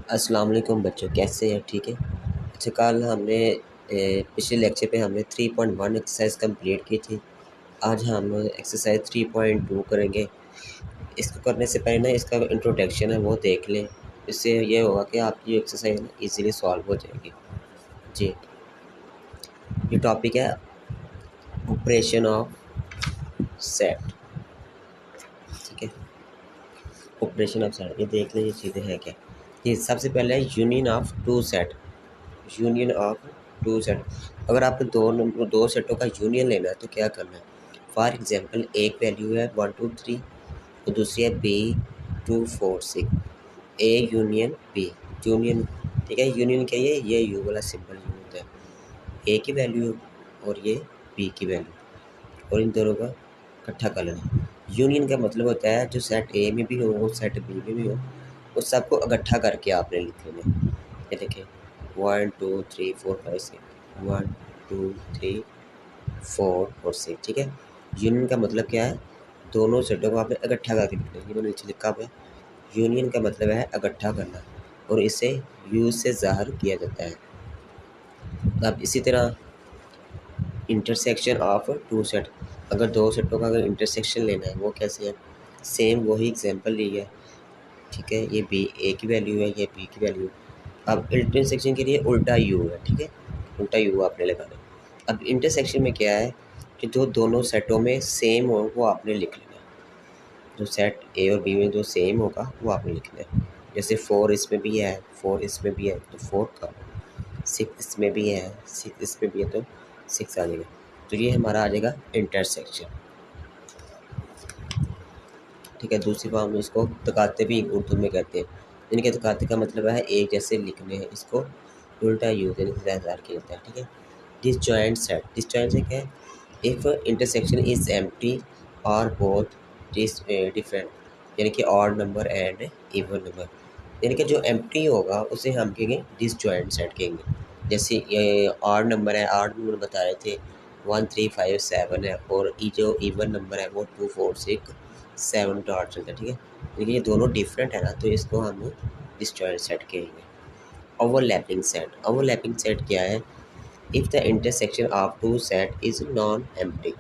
अस्सलाम वालेकुम बच्चों, कैसे हैं? ठीक है। अच्छा, कल हमने पिछले लेक्चर पे हमने 3.1 एक्सरसाइज कंप्लीट की थी। आज हम एक्सरसाइज 3.2 करेंगे। इसको करने से पहले ना इसका इंट्रोडक्शन है वो देख लें। इससे ये होगा कि आपकी एक्सरसाइज ना ईज़िली सॉल्व हो जाएगी। जी, ये टॉपिक है ऑपरेशन ऑफ सेट। ठीक है, ऑपरेशन ऑफ सेट ये देख लें, ये चीज़ें हैं क्या। ये सबसे पहले है union of two set. Union of two set, अगर आपको दो सेटों का यूनियन लेना है तो क्या करना है। फॉर एग्जांपल एक वैल्यू है 1 2 3 और दूसरी है b 2 4 6। A union b, union, ठीक है। यूनियन क्या है, ये यू वाला सिंबल यूज होता है। ए की वैल्यू और ये बी की वैल्यू और इन दोनों का इकट्ठा कर लेना। यूनियन का मतलब होता है जो सेट ए में भी हो वो सेट बी में भी हो, उस सबको इकट्ठा करके आपने लिख लेना। ये देखें 1 2 3 4 5 6, 1 2 3 4 और 6, ठीक है। यूनियन का मतलब क्या है, दोनों सेटों को आपने इकट्ठा करके लिखना है। ये मैंने नीचे लिखा हुआ है, यूनियन का मतलब है इकट्ठा करना और इसे यूज से ज़ाहिर किया जाता है। अब इसी तरह इंटरसेक्शन ऑफ टू सेट, अगर दो सेटों का अगर इंटरसेक्शन लेना है वो कैसे है, सेम वही एग्जांपल ली है, ठीक है। ये बी ए की वैल्यू है, ये बी की वैल्यू। अब इंटरसेक्शन के लिए उल्टा यू है, ठीक है, उल्टा यू आपने लगाना है। अब इंटरसेक्शन में क्या है कि जो दोनों सेटों में सेम हो वो आपने लिख लेना है। जो सेट ए और बी में जो सेम होगा वो आपने लिखना है। जैसे 4 इसमें भी है, 4 इसमें भी है तो 4 का, 6 इसमें भी है, 6 इसमें भी है तो 6 आ जाएगा। तो ये हमारा आ जाएगा इंटरसेक्शन, ठीक है। दूसरी बात हम इसको तकाते भी उर्दू में कहते हैं। इनके तकाते का मतलब है एक जैसे लिखने हैं, इसको उल्टा यूज किया जाता है, ठीक है। डिसजॉइंट सेट, डिसजॉइंट से क्या है, इफ़ इंटरसेक्शन इज एम्प्टी और बोथ डिफरेंट, यानी कि odd number and even number, यानी कि जो एम्प्टी होगा उसे हम कहेंगे डिसजॉइंट सेट कहेंगे। जैसे ये ऑड नंबर है, ऑड नंबर बता रहे थे 1 3 5 7 है और ये जो इवन नंबर है वो 2 4 6 7 डॉट चलता है, ठीक है। लेकिन ये दोनों डिफरेंट है ना, तो इसको हम डिसजॉइंट सेट कहेंगे। ओवरलैपिंग सेट, ओवरलैपिंग सेट क्या है, if the intersection of two set is non-empty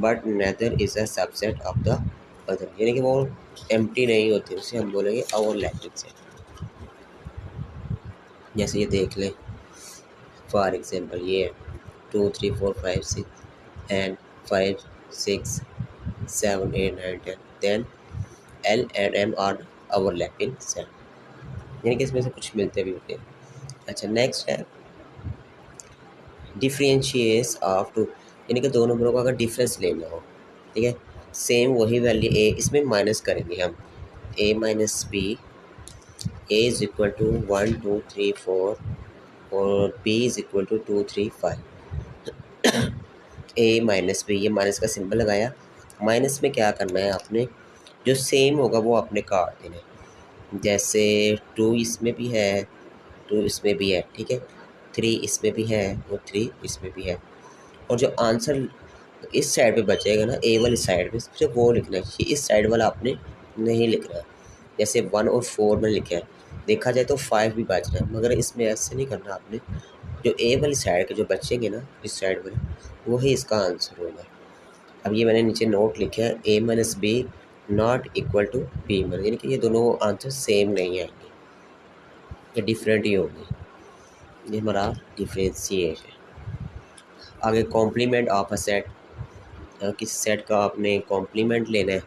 but neither is a subset of the other, यानी कि वो empty नहीं होती, उसे हम बोलेंगे overlapping set। जैसे ये देख लें, फॉर एग्जांपल ये 2 3 4 5 6 and 5 6 7 8 9 10, then L and M are overlapping set, यानी कि इसमें से कुछ मिलते भी होते हैं। अच्छा, नेक्स्ट है डिफरेंशिएस ऑफ टू, यानी कि दोनों नंबरों का अगर डिफरेंस लेना हो, ठीक है, सेम वही वैल्यू ए, इसमें माइनस करेंगे हम, A minus B, A is equal to 1 2 3 4 और B is equal to 2 3 5। A minus B, ये माइनस का सिंबल लगाया। माइनस में क्या करना है आपने, जो सेम होगा वो आपने काट देना है। जैसे 2 इसमें भी है, 2 इसमें भी है, ठीक है, 3 इसमें भी है और 3 इसमें भी है। और जो आंसर इस साइड पे बचेगा ना, ए वाली साइड पे सिर्फ वो लिखना है, इस साइड वाला आपने नहीं लिखना है। जैसे 1 और 4 में लिखा है, देखा जाए तो 5 भी बच रहा है, मगर इसमें ऐसे नहीं करना आपने। जो ए वाली साइड के जो बचेंगे ना, इस साइड वाले, वही इसका आंसर होगा। अब ये मैंने नीचे नोट लिखा है, A minus B not equal to B minus, यानी कि ये दोनों आंसर सेम नहीं आएंगे, ये डिफरेंट ही होंगे। ये हमारा डिफ्रेंशिएशन। आगे कॉम्प्लीमेंट ऑफ अ सेट, किसी सेट का आपने कॉम्प्लीमेंट लेना है,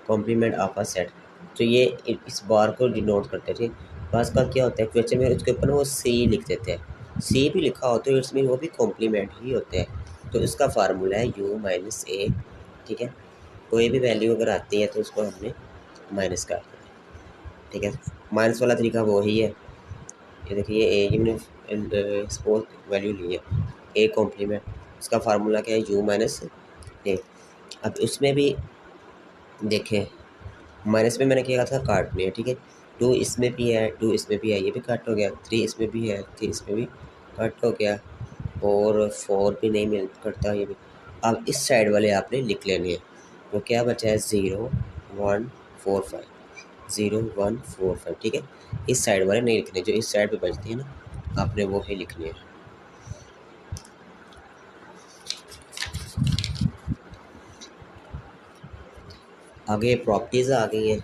कॉम्प्लीमेंट ऑफ अ सेट, तो ये इस बार को डिनोट करते हैं, ठीक। पास का क्या होता है क्वेश्चन में, उसके ऊपर ना वो सी लिख देते हैं, सी भी लिखा होता है इसमें, वो भी कॉम्प्लीमेंट ही होते हैं। तो इसका फार्मूला है यू माइनस ए, ठीक है। कोई भी वैल्यू अगर आती है तो उसको हमने माइनस कर देना है, ठीक है। माइनस वाला तरीका वो ही है, ये देखिए ए की मैंने सपोज वैल्यू ली है, ए कॉम्प्लीमेंट, इसका फार्मूला क्या है, यू माइनस ए। अब उसमें भी देखें, माइनस में मैंने क्या था, काटनी है, ठीक है। 2 इसमें भी है, 2 इसमें भी है, ये भी कट हो गया। 3 इसमें भी है, 3 इसमें भी कट हो गया और 4 भी नहीं मिल कटता, ये भी। अब इस साइड वाले आपने लिख लेने हैं, वो क्या बचा है, 0 1 4 5, 0 1 4 5, ठीक है। इस साइड वाले नहीं लिखने, जो इस साइड पे बचती है ना आपने वो ही लिखनी है। आगे प्रॉपर्टीज़ आ गई हैं,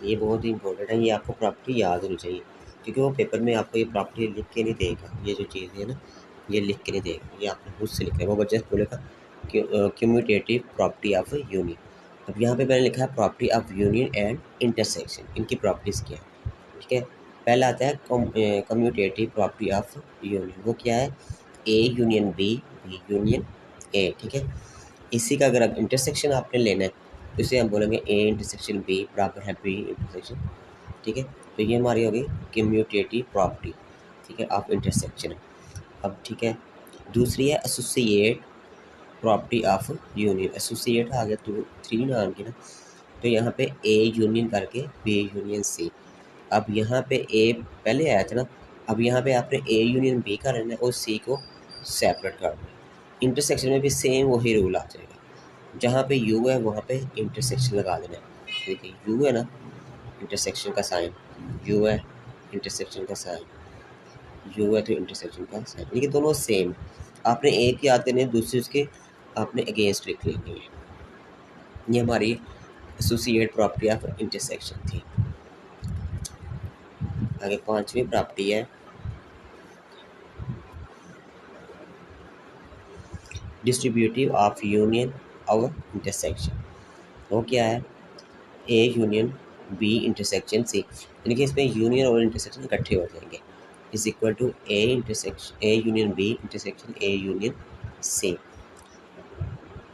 ये बहुत ही इंपॉर्टेंट है, ये आपको प्रॉपर्टी याद होनी चाहिए क्योंकि वो पेपर में आपको ये प्रॉपर्टी लिख के नहीं देगा, ये जो चीज़ है ना ये लिख के नहीं देगा, ये आपको खुद से लिखना है। वो बच्चे बोलेगा क्यूम्यूटेटिव प्रॉपर्टी ऑफ यूनियन। अब यहाँ पे मैंने लिखा है property of union and intersection, इनकी प्रॉपर्टीज़ क्या है, ठीक है। पहला आता है कम्यूटेटिव प्रॉपर्टी ऑफ यूनियन, वो क्या है, ए union b, b union a, ठीक है। इसी का अगर इंटरसेक्शन आपने लेना है तो इसे हम बोलेंगे ए इंटरसेक्शन बी बराबर है बी इंटरसेक्शन, ठीक है। तो ये हमारी होगी कम्यूटेटिव प्रॉपर्टी, ठीक है, ऑफ इंटरसेक्शन। अब ठीक है, दूसरी है associative property of union. Associative आ गया तो 3 नाम की ना, तो यहाँ पे ए यूनियन करके बी यूनियन सी। अब यहाँ पे ए पहले आया था ना, अब यहाँ पे आपने ए यूनियन बी का लेना है और सी को सेपरेट कर देना। इंटरसेक्शन में भी सेम वही रूल आ जाएगा, जहाँ पे यू है वहाँ पे इंटरसेक्शन लगा देना है। देखिए यू है ना, इंटरसेक्शन का साइन, यू है इंटरसेक्शन का साइन, यू है तो इंटरसेक्शन का साइन, लेकिन दोनों सेम। आपने एक ही आते नहीं, दूसरे उसके आपने अगेंस्ट लिख लेनी है। ये हमारी एसोसिएट प्रॉपर्टी ऑफ इंटरसेक्शन थी। आगे 5वीं प्रॉपर्टी है डिस्ट्रीब्यूटिव ऑफ यूनियन और इंटरसेक्शन। वो क्या है, ए यूनियन बी इंटरसेक्शन सी, यानी कि इसमें यूनियन और इंटरसेक्शन इकट्ठे हो जाएंगे, is equal to a intersection a union b intersection a union c.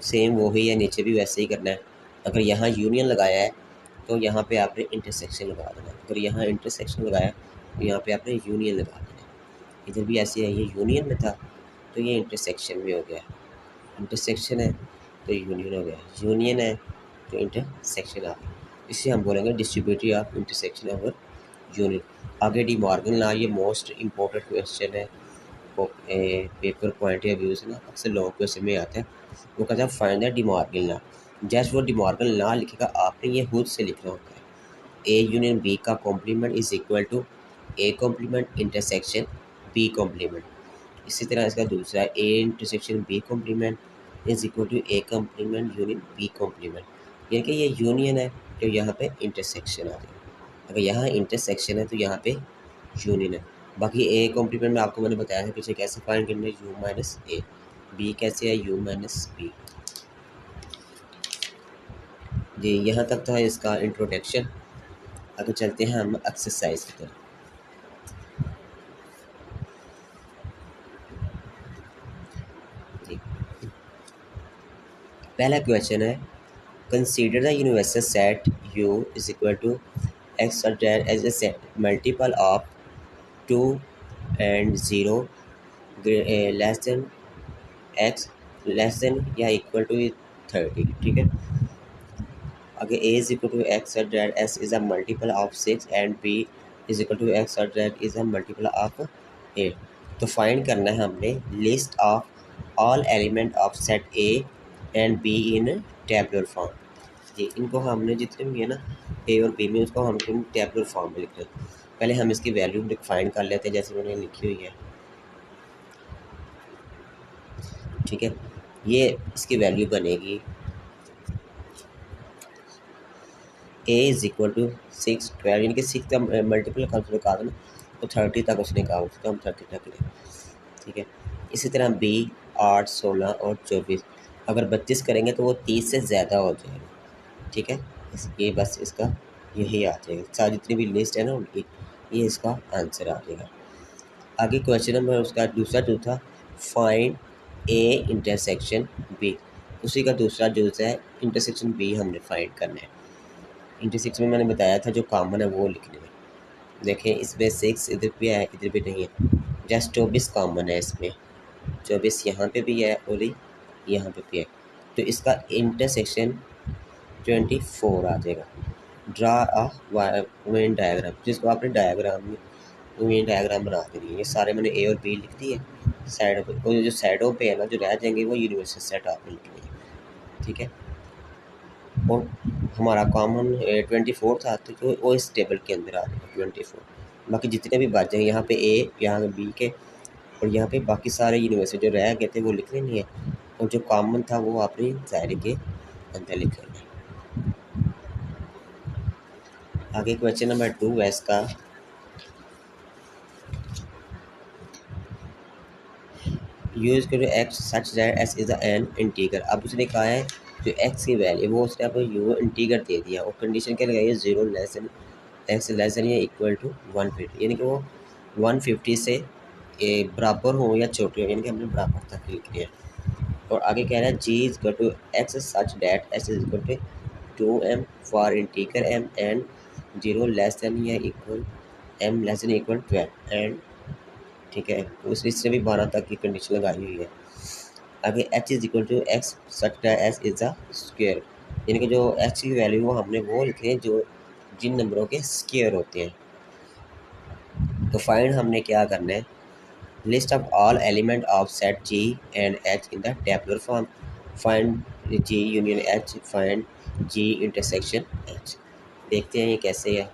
Same वही है, नीचे भी वैसे ही करना है। अगर यहाँ यूनियन लगाया है तो यहाँ पे आपने इंटरसेक्शन लगा देना है, अगर यहाँ इंटरसेक्शन लगाया तो यहाँ पे आपने यूनियन लगा देना है। इधर भी ऐसे है, ये यूनियन में था तो ये इंटरसेक्शन में हो गया, इंटरसेक्शन है तो यूनियन हो गया, यूनियन है तो इंटरसेक्शन आ गया। इसे हम बोलेंगे distributive of intersection over union. आगे डी मॉर्गन लॉ, ये मोस्ट इम्पोर्टेंट क्वेश्चन है, पेपर पॉइंट या व्यू से ना अक्सर लॉन्ग क्वेश्चन में आता है। वो कहता है find the De Morgan law. Just वो डी मॉर्गन लॉ लिखेगा, आपने ये खुद से लिखना होता है। ए यूनियन बी का complement is equal to A complement intersection B complement. इसी तरह इसका दूसरा a intersection B complement is equal to A complement union B complement, यानी कि ये यूनियन है तो यहाँ पे इंटरसेक्शन आ जाएगा, अगर यहाँ इंटरसेक्शन है तो यहाँ पे यूनियन है। बाकी ए कॉम्प्लीमेंट में आपको मैंने बताया है पीछे कैसे फाइंड करना है, यू माइनस ए, बी कैसे है यू माइनस बी। जी यहाँ तक था इसका इंट्रोडक्शन। आगे चलते हैं हम एक्सरसाइज की तरफ। जी पहला क्वेश्चन है, consider the universal set u is equal to x such as a set multiple of 2 and 0 less than x less than या इक्वल टू 30, ठीक है। आगे a is equal to x such that s is a multiple of 6 and b is equal to x such that is a multiple of 8। तो find करना है हमने list of all element of set a and b in tabular form. जी इनको हमने जितने भी है ना ए और बी में, उसको हम टेबुलर फॉर्म में लिख रहे हैं। पहले हम इसकी वैल्यू डिफाइन कर लेते हैं, जैसे मैंने लिखी हुई है, ठीक है। ये इसकी वैल्यू बनेगी a इज इक्वल टू 6 12, यानी कि 6 का मल्टीपल कंसिडर कहा था ना तो 30 तक उसने कहा, उसको हम 30 तक लें, ठीक है। इसी तरह b 8 16 और 24, अगर 32 करेंगे तो वो 30 से ज़्यादा हो जाएगा, ठीक है। ये बस इसका यही आ जाएगा, सारी जितनी भी लिस्ट है ना उनकी, ये इसका आंसर आ जाएगा। आगे क्वेश्चन नंबर उसका दूसरा जो था, फाइंड ए इंटरसेक्शन बी, उसी का दूसरा जो है इंटरसेक्शन बी हमने फाइंड करना है। इंटरसेक्शन में मैंने बताया था जो कॉमन है वो लिखने में। देखें इसमें 6 इधर भी है इधर भी नहीं है, जस्ट 24 कॉमन है इसमें, 24 यहाँ पे भी है और यहाँ पे भी है, तो इसका इंटरसेक्शन 24 आ जाएगा। ड्रा अ वेन डायग्राम, जिसको आपने डायग्राम में वेन डायग्राम बना देनी है। ये सारे मैंने ए और बी लिख दिए साइड पे, और जो साइडों पे है ना जो रह जाएंगे वो यूनिवर्सल सेट आपने लिखनी है, ठीक है। और हमारा कॉमन 24 था, तो जो वो इस टेबल के अंदर आ जाएगा 24। बाकी जितने भी बच जाएंगे, यहाँ पे ए, यहाँ पे बी के, और यहाँ पे बाकी सारे यूनिवर्सिटी जो रह गए थे वो लिखने नहीं है, और जो कॉमन था वो अपनी दायरे के अंदर लिखेंगे। आगे क्वेश्चन नंबर 2 है इसका, यूज करो x such that S is an integer. अब उसने कहा है जो एक्स की वैल्यू वो उसने आपको यू इंटीगर दे दिया, और कंडीशन क्या लगाई है, 0 less than x less than या इक्वल टू 150, यानी कि वो 150 से बराबर हो या छोटे हो, यानी कि हमने बराबर तक लिख लिया। और आगे कह रहा है G is equal to x such that S is equal to 2m for integer m and 0 less than या equal m less than equal 12 and, ठीक है, तो इसने भी 12 तक की कंडीशन लगाई हुई है। आगे h is equal to x such that S is a square, यानी कि जो h की वैल्यू वो हमने वो लिखे हैं जो जिन नंबरों के स्क्वायर होते हैं। तो फाइंड हमने क्या करना है, list of all element of set G and H in the tabular form, find G union H, find G intersection H. देखते हैं ये कैसे है।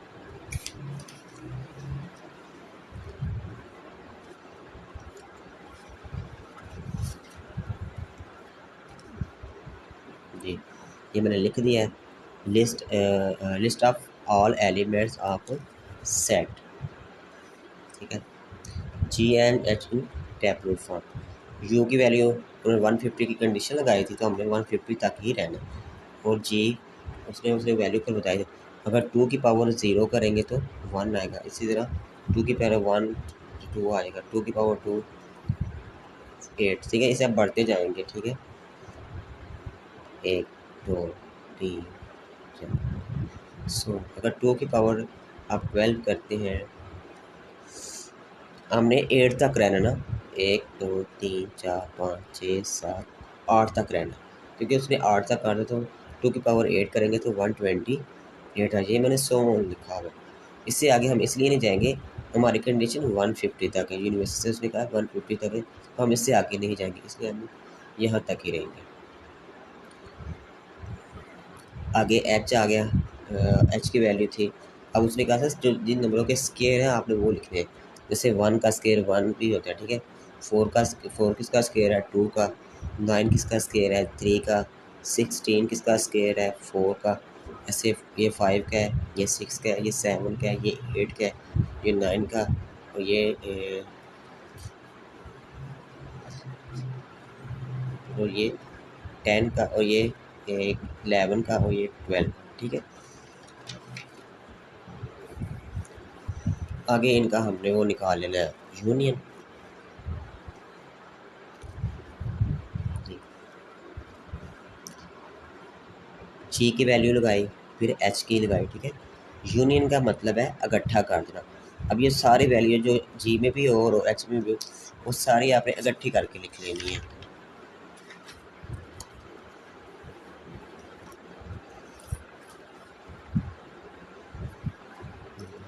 जी, ये मैंने लिख दिया है, list of all elements of set, ठीक है, G and H in tabular form. U की वैल्यू उन्होंने 150 की कंडीशन लगाई थी, तो हमने 150 तक ही रहना, और जी उसने उसने वैल्यू कर बताई थी। अगर 2 की पावर 0 करेंगे तो 1 आएगा, इसी तरह 2 की पावर 1 2 आएगा, 2 की पावर 2 8, ठीक है, इसे आप बढ़ते जाएंगे, ठीक है, 1 2 3 4। सो अगर 2 की पावर आप 12 करते हैं, हमने 8 तक रहना ना, 1 2 3 4 5 6 7 8 तक रहना, क्योंकि उसने 8 तक करना, तो 2 की पावर 8 करेंगे तो 128 आ जाए, मैंने 100 लिखा हुआ। इससे आगे हम इसलिए नहीं जाएंगे, हमारी कंडीशन 150 तक है, यूनिवर्सिटी से उसने कहा 150 तक है, तो हम इससे आगे नहीं जाएंगे, इसलिए हम यहाँ तक ही रहेंगे। आगे एच आ गया, एच की वैल्यू थी, अब उसने कहा था जो जिन नंबरों के स्केयर हैं आपने वो लिखने हैं, जैसे 1 का स्केयर 1 भी होता है, ठीक है, 4 किसका स्केयर है 2 का, 9 किसका स्केयर है 3 का, 16 किसका स्केयर है 4 का, ऐसे ये 5 का है, ये 6 का है, ये 7 का है, ये 8 का है, ये 9 का, और ये 10 का, और ये 11 का, और ये 12, ठीक है। आगे इनका हमने वो निकाल लेना है यूनियन, जी की वैल्यू लगाई, फिर एच की लगाई, ठीक है। यूनियन का मतलब है इकट्ठा कर देना। अब ये सारी वैल्यू जो जी में भी हो और एच में भी हो, वो सारी आपने इकट्ठी करके लिख लेनी है।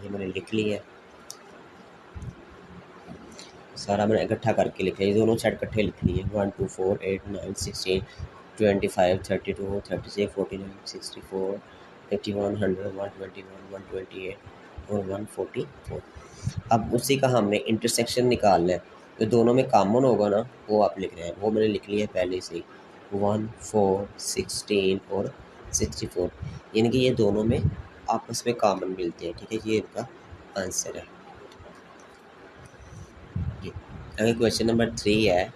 ये मैंने लिख लिया है, सारा मैंने इकट्ठा करके लिख लिया, ये दोनों सेट इकट्ठे लिख लिए, 1 2 4 8 9 16 25 32 36 49 64 81 100 121 128 और 144। अब उसी का हमने इंटरसेक्शन निकालना है, जो दोनों में कॉमन होगा ना वो आप लिख रहे हैं, वो मैंने लिख लिया है पहले से ही, 1 4 16 और 64, यानी कि ये दोनों में आपस में कॉमन मिलते हैं, ठीक है, ये इनका आंसर है। ये अगर क्वेश्चन नंबर 3 है,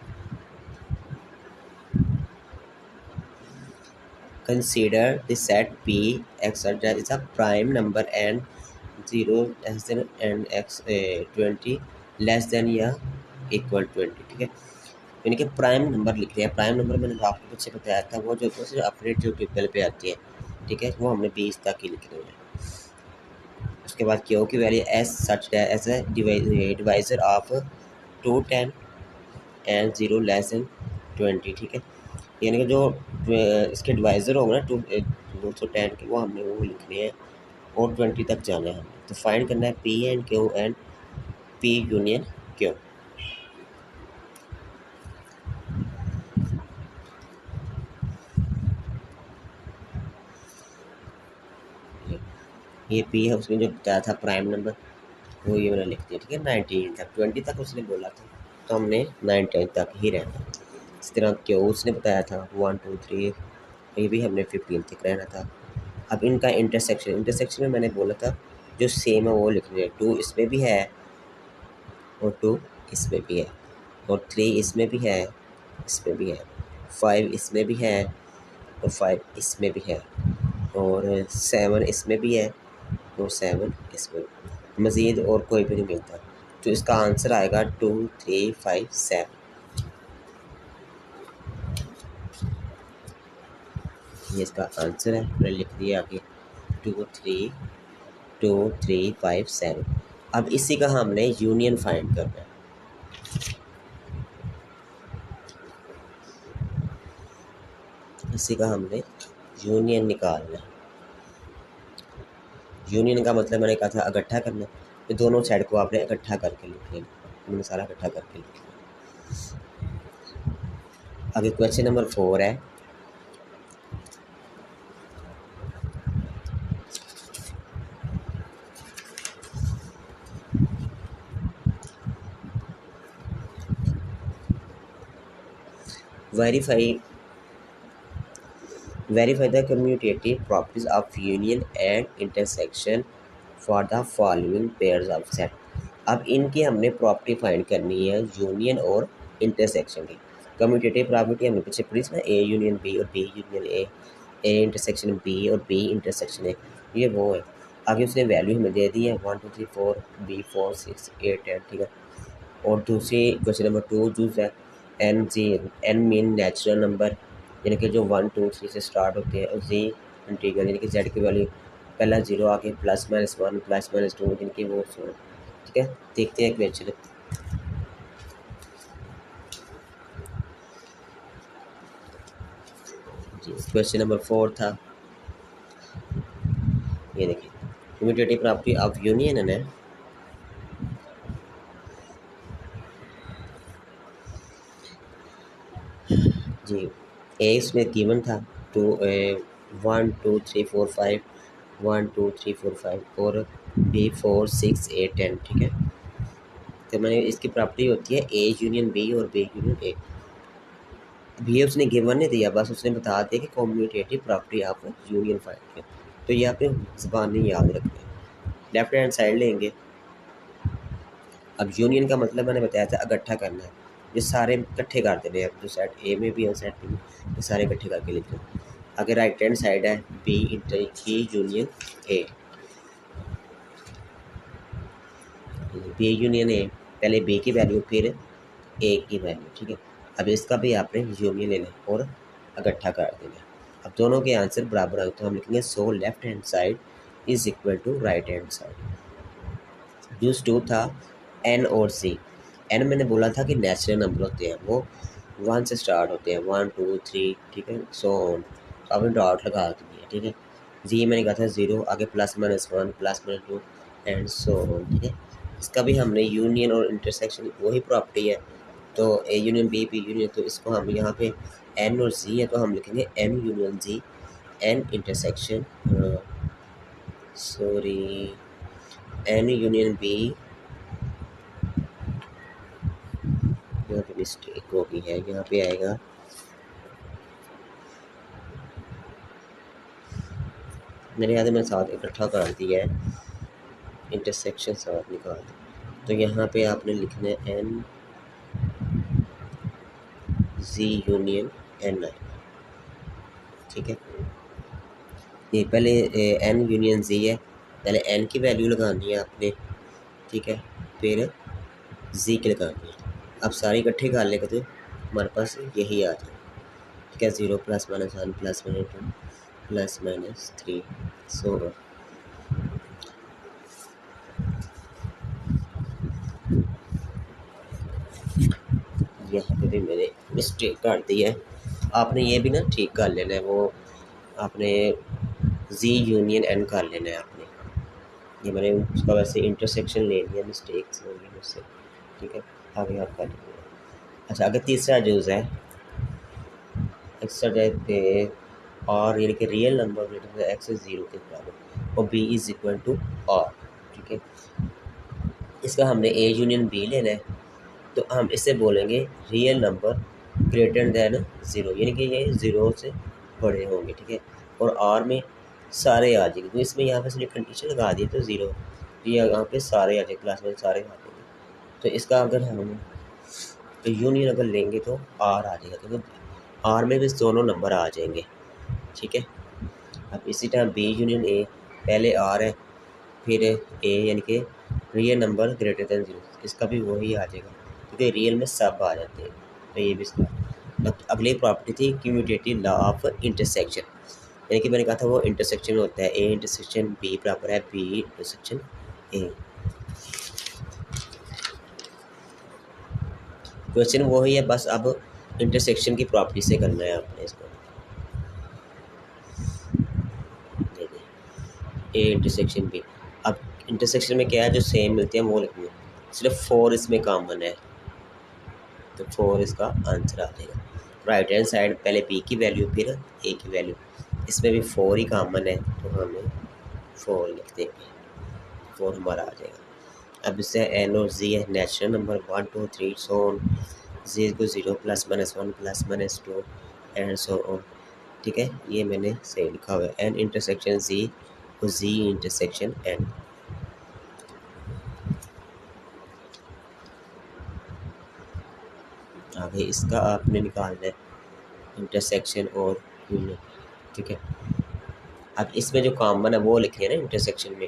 consider the set P x is a prime number and 0 less then and x 20 less than या इक्वल 20, ठीक है, यानी कि प्राइम नंबर लिख रहे हैं। प्राइम नंबर मैंने आपको पीछे बताया था, वो जो सिर्फ अपने जो टेबल पे आती है, ठीक है, वो हमने 20 तक ही लिखनी है। उसके बाद क्यू की value s such as a divisor of 210 and 0 less than 20, ठीक है, यानी कि जो इसके डिवाइजर होगा ना 210 के, वो हमने वो लिखने हैं और 20 तक जाना है हमें। तो फाइंड करना है P and Q and P union Q. ये पी है, उसने जो बताया था प्राइम नंबर वो ये मैंने लिख दिया, ठीक है। 19 तक, 20 तक उसने बोला था तो हमने 19 तक ही रहना। इस तरह क्यों उसने बताया था 1 2 3, ये भी हमने 15 तक रहना था। अब इनका इंटरसेक्शन में मैंने बोला था जो सेम है वो लिखने हैं। 2 इसमें भी है और 2 इसमें भी है, और 3 इसमें भी है, इसमें भी है, 5 इसमें भी है और 5 इसमें भी है, और 7 इसमें भी है और 7 इसमें। मज़ीद और कोई भी नहीं मिलता, तो इसका आंसर आएगा 2 3 5 7। ये इसका आंसर है, मैंने लिख दिया आगे 2 3 5 7। अब इसी का हमने यूनियन फाइंड करना है। इसी का हमने यूनियन निकालना है। यूनियन का मतलब मैंने कहा था इकट्ठा करना, तो दोनों साइड को आपने इकट्ठा करके लिख लेना, मैंने सारा इकट्ठा करके लिख लिया। आगे क्वेश्चन नंबर 4 है। Verify the commutative properties of union and intersection for the following pairs of set. अब इनकी हमने प्रॉपर्टी फाइंड करनी है, यूनियन और इंटरसेक्शन की। कम्यूटेटिव प्रॉपर्टी हमने पीछे पढ़ी थी ना, ए यूनियन बी और b union a intersection b और बी इंटरसेक्शन ए, ये वो है। आगे उसने वैल्यू हमें दे दी है 1 2 3 4 बी 4 6 8 10, ठीक है। और दूसरी क्वेश्चन नंबर 2 जो है एन जी, एन मीन नेचुरल नंबर, यानी कि जो 1 2 3 से स्टार्ट होते हैं, और जी इंटीग्रल यानी कि जेड की वैल्यू पहला 0 आगे +-1 +-2 जिनकी वो, ठीक है। देखते हैं क्वेश्चन। जी क्वेश्चन नंबर 4 था, ये देखिए कम्यूटेटिव प्रॉपर्टी ऑफ यूनियन है। जी ए इसमें गिवन था 1 2 3 4 5, 1 2 3 4 5 और बी 4 6 8 10, ठीक है। तो मैंने इसकी प्रॉपर्टी होती है ए यूनियन बी और बी यूनियन ए। भी उसने गिवन नहीं दिया, बस उसने बता दिया कि commutative property of union find करें, तो ये आपने ज़बान में याद रखना है। लेफ्ट हैंड साइड लेंगे। अब यूनियन का मतलब मैंने बताया था इकट्ठा करना है, ये सारे इकट्ठे कर देने हैं, जो साइड ए में भी है साइड बी में, ये सारे इकट्ठे करके लिख दो। आगे राइट हैंड साइड है b inter b union a, b union a, पहले बी की वैल्यू फिर ए की वैल्यू, ठीक है। अब इसका भी आपने यूनियन लेना है और इकट्ठा कर देना है। अब दोनों के आंसर बराबर आए तो हम लिखेंगे so left hand side is equal to right hand side. Use to था एन और सी। एन मैंने बोला था कि नेचुरल नंबर होते हैं, वो 1 से स्टार्ट होते हैं, 1 2 3, ठीक है, सो ऑन। तो आपने डॉट लगा दिया, ठीक है। जी मैंने कहा था 0 आगे +-1 +-2 एंड सो ऑन, ठीक है। इसका भी हमने यूनियन और इंटरसेक्शन वही प्रॉपर्टी है, तो a union b b union, तो इसको हम यहाँ पे एन और जी है तो हम लिखेंगे N union G, N intersection sorry N union B, यहाँ पे मिस्टेक हो गई है, यहाँ पे आएगा मेरे याद है मैंने साथ इकट्ठा कर दिया है, इंटरसेक्शन साथ निकाल दिया, तो यहाँ पे आपने लिखना है एन जी यूनियन एन आई, ठीक है। ये पहले एन यूनियन जी है, पहले एन की वैल्यू लगानी है आपने, ठीक है, फिर जी की लगानी है। अब सारी इकट्ठे कर लेंगे तो हमारे पास यही आ जाए, ठीक है। 0 +-1 +-2 +-3 सो ऑन। यहाँ पे भी मैंने मिस्टेक कर दी है, आपने ये भी ना ठीक कर लेना है, वो आपने जी यूनियन एन कर लेना है आपने। ये मैंने उसका वैसे इंटरसेक्शन ले लिया, मिस्टेक्स हो गई मुझसे, ठीक है। आगे आप कर लीजिए। अच्छा अगर तीसरा यूज़ है एक्सट्रा पे और यानी कि रियल नंबर एक्स 0 के बराबर, और B is equal to R. ठीक है, इसका हमने ए यूनियन बी लेना है, तो हम इसे बोलेंगे real number greater than zero, यानी कि ये ज़ीरो से बड़े होंगे। ठीक है, और आर में सारे आ जाएंगे, तो इसमें यहाँ पे सिर्फ कंडीशन लगा दी तो ज़ीरो, ये यहाँ पे सारे आ जाएंगे, क्लास में सारे आ जाएंगे। तो इसका अगर हम तो यूनियन अगर लेंगे तो आर आ जाएगा, क्योंकि आर में भी दोनों नंबर आ जाएंगे। ठीक है, अब इसी तरह बी यूनियन ए, पहले आर है फिर ए, यानी कि real number greater than zero, इसका भी वही आ जाएगा क्योंकि रियल में सब आ जाते हैं। तो ये भी इसका। अब अगली प्रॉपर्टी थी कम्यूटेटिव लॉ ऑफ इंटरसेक्शन, यानी कि मैंने कहा था वो इंटरसेक्शन में होता है, ए इंटरसेक्शन बी बराबर है बी इंटरसेक्शन ए। क्वेश्चन वही है, बस अब इंटरसेक्शन की प्रॉपर्टी से करना है आपने इसको। ए इंटरसेक्शन बी, अब इंटरसेक्शन में क्या है, जो सेम मिलते हैं वो लिखनी है, सिर्फ 4 इसमें कॉमन है, तो 4 इसका आंसर आ जाएगा। राइट हैंड साइड पहले बी की वैल्यू फिर ए की वैल्यू, इसमें भी 4 ही कॉमन है, तो हमें 4 लिख देंगे, 4 हमारा आ जाएगा। अब इससे एन और जी है नेचुरल नंबर 1 2 3 सो ऑन, जी को 0 +-1 +-2 एंड सो ऑन। ठीक है, ये मैंने सही लिखा हुआ है, एन इंटरसेक्शन जी और जी इंटरसेक्शन एन। आगे इसका आपने निकालना है इंटरसेक्शन और यूनियन। ठीक है, अब इसमें जो कॉमन है वो लिखे हैं ना इंटरसेक्शन में,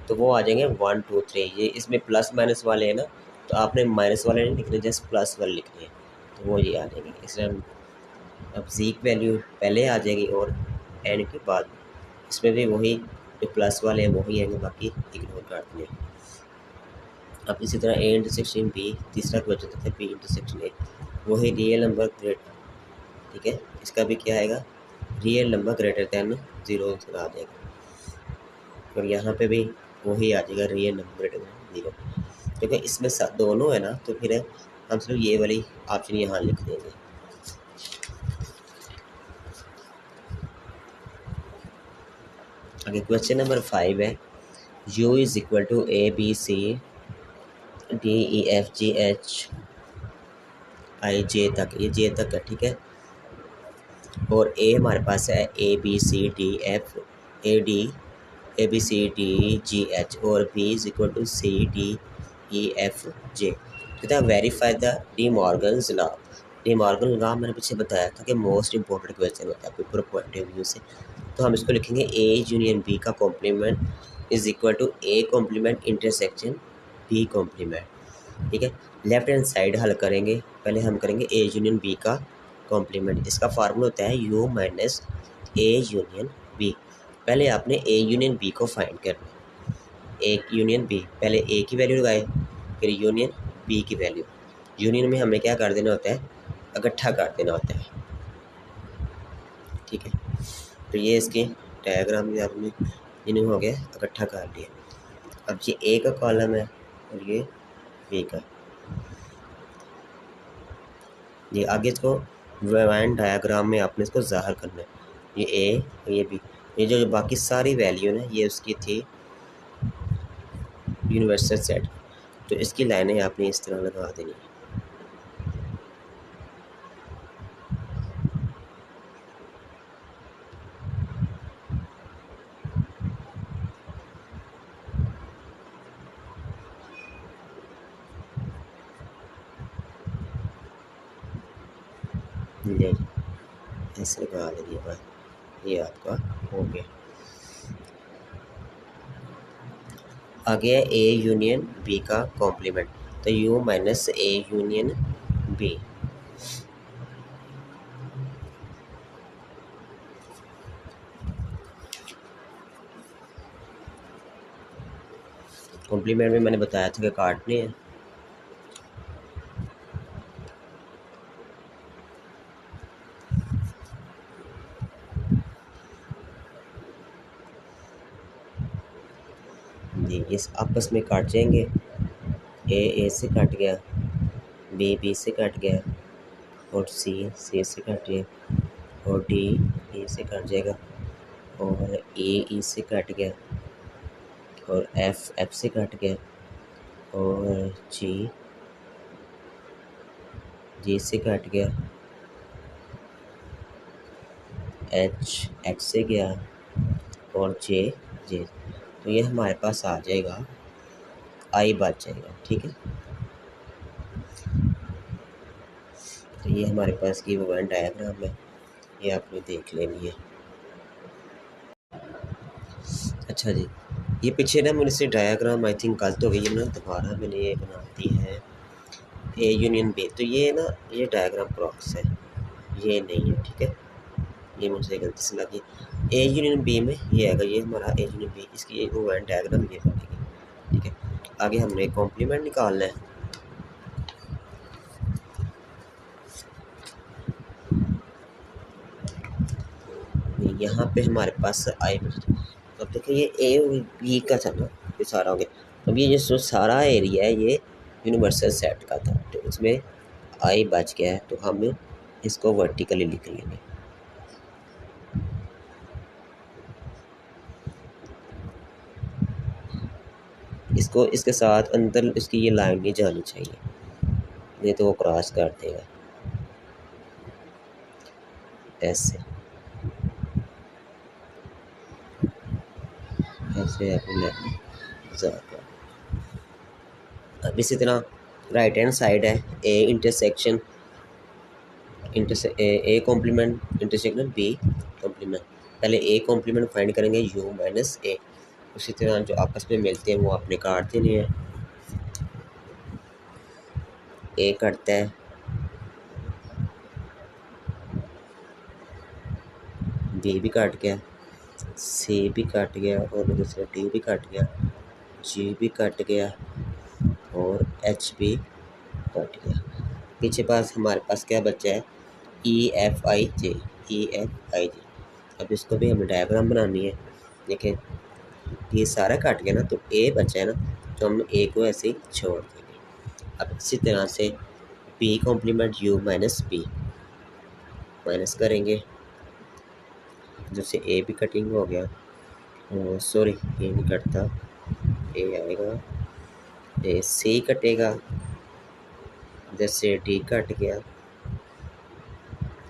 तो वो आ जाएंगे 1 2 3। ये इसमें प्लस माइनस वाले हैं ना, तो आपने माइनस वाले नहीं लिखने, जस्ट प्लस वाले लिखने हैं, तो वो ये आ जाएंगे। इसमें अब जी की वैल्यू पहले आ जाएगी और एन के बाद, इसमें भी वही जो प्लस वाले हैं वही आएंगे, बाकी इग्नोर कर देंगे। अब इसी तरह ए इंटरसेक्शन बी, तीसरा क्वेश्चन था बी इंटरसेक्शन ए, वही रियल नंबर ग्रेटर। ठीक है, इसका भी क्या आएगा, real number greater than zero आ जाएगा, और यहाँ पे भी वही आ जाएगा real number greater than zero. क्योंकि इसमें दोनों है ना, तो फिर हम सिर्फ ये वाली ऑप्शन यहाँ लिख देंगे। आगे क्वेश्चन नंबर 5 है, U is equal to A B C D E F G H I J तक, ये जे तक है। ठीक है, और ए हमारे पास है A B C D F A D A B C D G H, और B is equal to C D E F J. तो verify the De Morgan's law. De Morgan law मैंने पीछे बताया था कि मोस्ट इंपॉर्टेंट क्वेश्चन होता है paper point of view से, तो हम इसको लिखेंगे ए यूनियन बी का complement is equal to A complement intersection B complement. ठीक है, लेफ्ट हैंड साइड हल करेंगे, पहले हम करेंगे ए यूनियन बी का कॉम्प्लीमेंट, इसका फार्मूला होता है U minus A union B. पहले आपने ए यूनियन बी को फाइंड करना है, ए यूनियन बी, पहले ए की वैल्यू लगाए फिर यूनियन बी की वैल्यू, यूनियन में हमें क्या कर देना होता है, इकट्ठा कर देना होता है। ठीक है, तो ये इसके डायग्राम में आपने यूनियन हो गया, इकट्ठा कर लिया। अब ये ए का कॉलम है और ये बी का, ये आगे इसको वेन डायग्राम में आपने इसको ज़ाहिर करना है, ये ए और ये बी, ये जो बाकी सारी वैल्यू है ये उसकी थी यूनिवर्सल सेट, तो इसकी लाइनें आपने इस तरह लगा देनी है। ये ऐसे लगा देनी है, ये आपका हो गया। आगे है ए यूनियन बी का कॉम्प्लीमेंट, तो U minus A union B, complement में मैंने बताया था कि काटने हैं। जी, इस आपस में काट जाएंगे, ए से कट गया, बी से कट गया, और सी से कट गया, और डी से कट जाएगा, और ई से कट गया, और एफ से कट गया, और जी से कट गया, एक्स से गया, और जे। तो ये हमारे पास आ जाएगा, आई बच जाएगा। ठीक है, तो ये हमारे पास की वो वेन डायग्राम है, ये आपने देख लेनी है। अच्छा जी, ये पीछे ना मुझसे डायग्राम आई थिंक गलत हो गई है ना, दोबारा मैंने ये बना दी है ए यूनियन बी। तो ये ना, ये डायग्राम क्रॉस है, ये नहीं है। ठीक है, ये मुझसे गलती से लगी। ए यूनियन बी में ये आएगा, ये हमारा ए यूनियन बी, इसकी एक वेन डायग्राम ये बनेगी। ठीक है, आगे हमने कॉम्प्लीमेंट निकालना है। यहाँ पे हमारे पास आई, अब देखिए ये ए और बी का था ना, ये सारा हो गया। अब ये जो सारा एरिया है ये यूनिवर्सल सेट का था, तो इसमें आई बच गया है, तो हम इसको वर्टिकली लिख लेंगे। इसको इसके साथ अंदर इसकी ये लाइन नहीं जानी चाहिए, नहीं तो वो क्रॉस कर देगा ऐसे ऐसे अपने। अब इसी तरह राइट हैंड साइड है, A intersection A complement intersection B complement. पहले ए कॉम्प्लीमेंट फाइंड करेंगे, यू माइनस ए। उसी तरह जो आपस में मिलते हैं वो आपने काट देने हैं। ए कटता है, बी भी कट गया, सी भी कट गया, और दूसरा डी भी कट गया, जी भी कट गया, और एच भी कट गया। पीछे पास हमारे पास क्या बचा है, E F I J, E F I जे। अब इसको भी हमें डायग्राम बनानी है। देखिए ये सारा कट गया ना, तो ए बचा है ना, तो हम ए को ऐसे ही छोड़ देंगे। अब इसी तरह से B complement U minus B minus करेंगे, जैसे ए भी कटिंग हो गया, सॉरी ए नहीं कटता, ए आएगा, ए सी कटेगा, जैसे डी कट गया,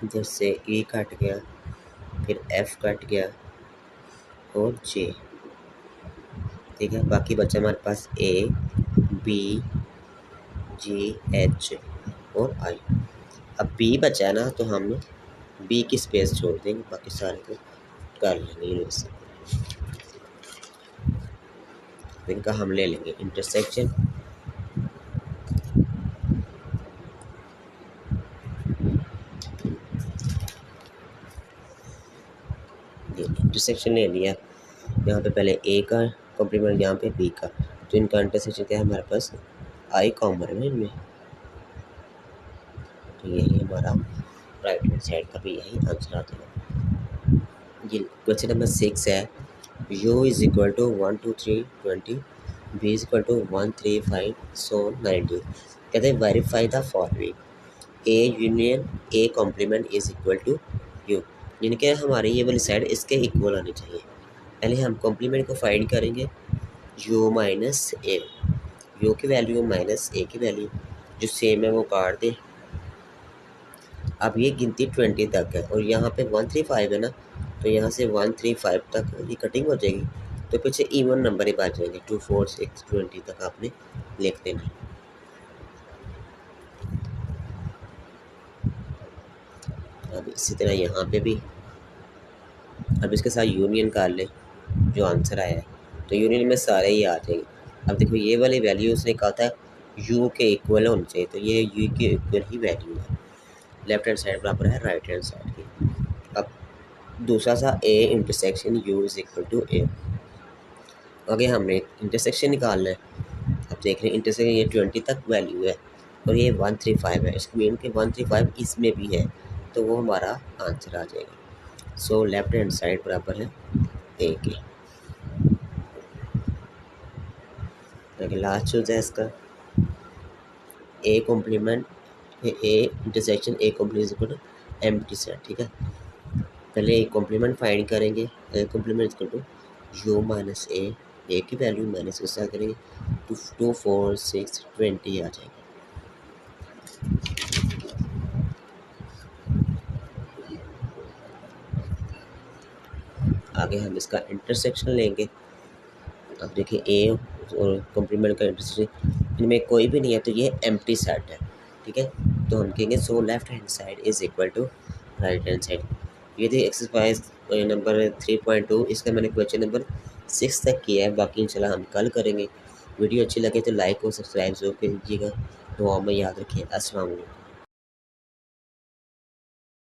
जैसे ई कट गया, फिर एफ कट गया, और जे। ठीक है, बाकी बचा हमारे पास ए बी जी एच और आई। अब बी बचा है ना, तो हम बी की स्पेस छोड़ देंगे, बाकी सारे को कर लेंगे वैसे। इनका हम ले लेंगे इंटरसेक्शन, इंटरसेक्शन ले लिया। यहाँ पे पहले ए का कॉम्प्लीमेंट, यहाँ पे बी का, तो इनका इंटरसेक्शन क्या है हमारे पास, आई कॉमन है इनमें, तो यही हमारा राइट हैंड साइड का भी यही आंसर आ जाएगा। ये क्वेश्चन नंबर 6 है, u is equal to 1 2 3 20, b is equal to 1 3 5 so 90। कहते हैं verify the following, A union A complement is equal to U, यानी कि हमारी ये वाली साइड इसके इक्वल आनी चाहिए। पहले हम कॉम्प्लीमेंट को फाइंड करेंगे, u माइनस ए, यू की वैल्यू माइनस ए की वैल्यू, जो सेम है वो काट दे। अब ये गिनती 20 तक है, और यहाँ पे 135 है ना, तो यहाँ से 135 तक ये कटिंग हो जाएगी, तो पीछे इवन नंबर ही बच जाएंगे, 2 4 6 20 तक आपने लिख देना। अब इसी तरह यहाँ पे भी, अब इसके साथ यूनियन कर ले, जो आंसर आया है, तो यूनियन में सारे ही आ जाएंगे। अब देखो ये वाली वैल्यू उसने कहा था यू के इक्वल होनी चाहिए, तो ये यू के इक्वल ही वैल्यू है। लेफ्ट हैंड साइड बराबर है राइट हैंड साइड की। अब दूसरा सा A intersection U is equal to A, आगे हमने इंटरसेक्शन निकालना है। अब देख रहे हैं इंटरसेक्शन ये 20 तक वैल्यू है, और ये 135 है, इसको मीन के 135 इसमें भी है, तो वो हमारा आंसर आ जाएगा। सो लेफ्ट हैंड साइड बराबर है ए के। लास्ट चूज है इसका A complement, A intersection A complement equal to empty set. ठीक है, पहले ए कॉम्प्लीमेंट फाइंड करेंगे, A complement equal to U minus A A की वैल्यू माइनस के साथ करेंगे तो 2 4 6 20 आ जाएगा। आगे हम इसका इंटरसेक्शन लेंगे। अब देखिए ए और कॉम्प्लीमेंट का इंटरसेक्शन इनमें कोई भी नहीं है तो ये एम्प्टी सेट है, ठीक है। तो हम कहेंगे so left hand side is equal to right hand side. ये थी एक्सरसाइज नंबर 3.2। इसका मैंने क्वेश्चन नंबर 6 तक किया है, बाकी इंशाल्लाह हम कल करेंगे। वीडियो अच्छी लगे तो लाइक और सब्सक्राइब जरूर कीजिएगा। दुआ में याद रखिए। अस्सलाम वालेकुम।